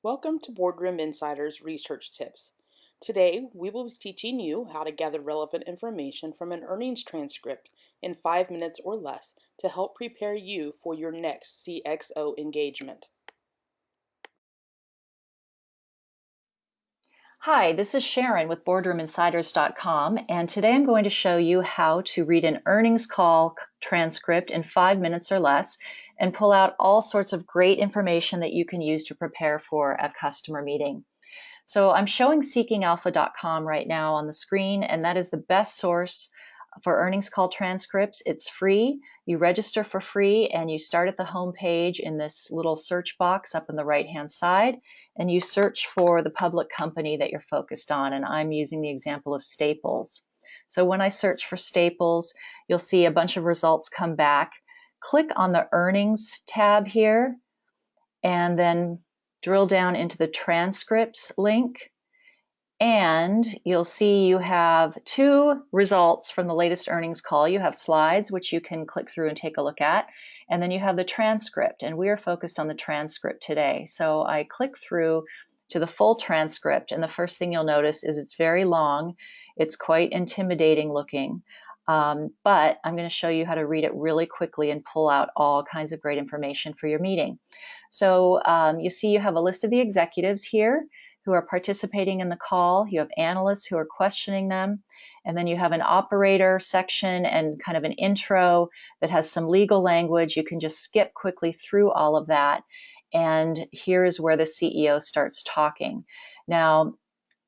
Welcome to Boardroom Insider's Research Tips. Today, we will be teaching you how to gather relevant information from an earnings transcript in 5 minutes or less to help prepare you for your next CXO engagement. Hi, this is Sharon with BoardroomInsiders.com, and today I'm going to show you how to read an earnings call transcript in 5 minutes or less and pull out all sorts of great information that you can use to prepare for a customer meeting. So I'm showing SeekingAlpha.com right now on the screen, and that is the best source for earnings call transcripts. It's free. You register for free and you start at the home page in this little search box up on the right-hand side, and you search for the public company that you're focused on, and I'm using the example of Staples. So when I search for Staples, you'll see a bunch of results come back. Click on the Earnings tab here, and then drill down into the Transcripts link, and you'll see you have two results from the latest earnings call. You have slides, which you can click through and take a look at, and then you have the transcript, and we are focused on the transcript today. So I click through to the full transcript, and the first thing you'll notice is it's very long. It's quite intimidating looking, but I'm going to show you how to read it really quickly and pull out all kinds of great information for your meeting. So you see you have a list of the executives here who are participating in the call. You have analysts who are questioning them. And then you have an operator section and kind of an intro that has some legal language. You can just skip quickly through all of that. And here's where the CEO starts talking. Now,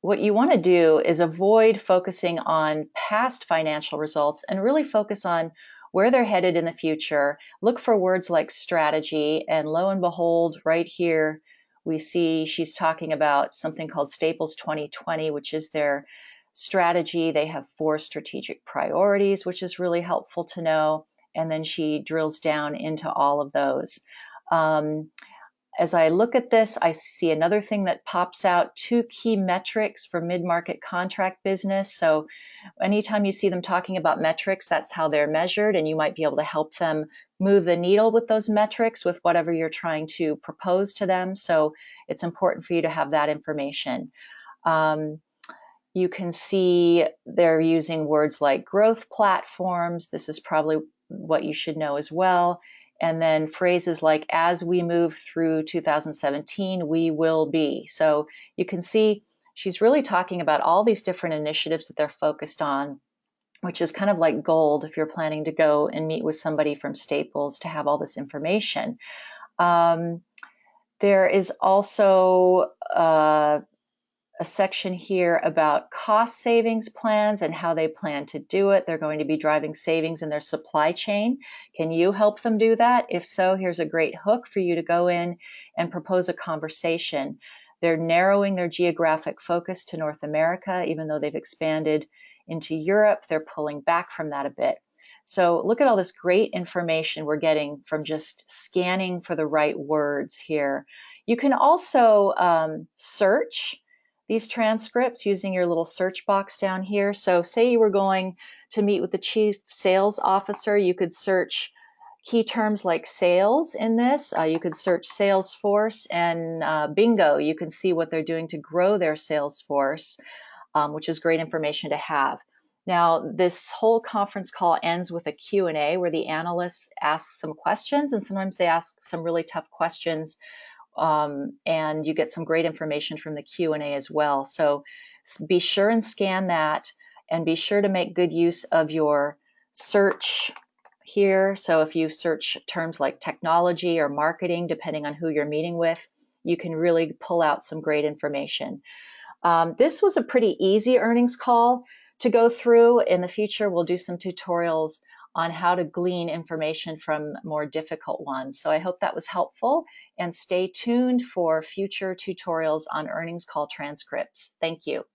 what you want to do is avoid focusing on past financial results and really focus on where they're headed in the future. Look for words like strategy, and lo and behold, right here, we see she's talking about something called Staples 2020, which is their strategy. They have 4 strategic priorities, which is really helpful to know. And then she drills down into all of those. As I look at this, I see another thing that pops out, 2 key metrics for mid-market contract business. So anytime you see them talking about metrics, that's how they're measured, and you might be able to help them move the needle with those metrics with whatever you're trying to propose to them. So it's important for you to have that information. You can see they're using words like growth platforms. This is probably what you should know as well. And then phrases like, as we move through 2017, we will be. So you can see she's really talking about all these different initiatives that they're focused on, which is kind of like gold if you're planning to go and meet with somebody from Staples to have all this information. There is also a section here about cost savings plans and how they plan to do it. They're going to be driving savings in their supply chain. Can you help them do that? If so, here's a great hook for you to go in and propose a conversation. They're narrowing their geographic focus to North America, even though they've expanded into Europe. They're pulling back from that a bit. So look at all this great information we're getting from just scanning for the right words here. You can also search these transcripts using your little search box down here. So say you were going to meet with the chief sales officer, you could search key terms like sales in this. You could search Salesforce, and bingo, you can see what they're doing to grow their Salesforce, which is great information to have. Now, this whole conference call ends with a Q&A where the analysts ask some questions, and sometimes they ask some really tough questions. And you get some great information from the Q&A as well. So be sure and scan that, and be sure to make good use of your search here. So if you search terms like technology or marketing, depending on who you're meeting with, you can really pull out some great information. This was a pretty easy earnings call to go through. In the future, we'll do some tutorials on how to glean information from more difficult ones. So I hope that was helpful, and stay tuned for future tutorials on earnings call transcripts. Thank you.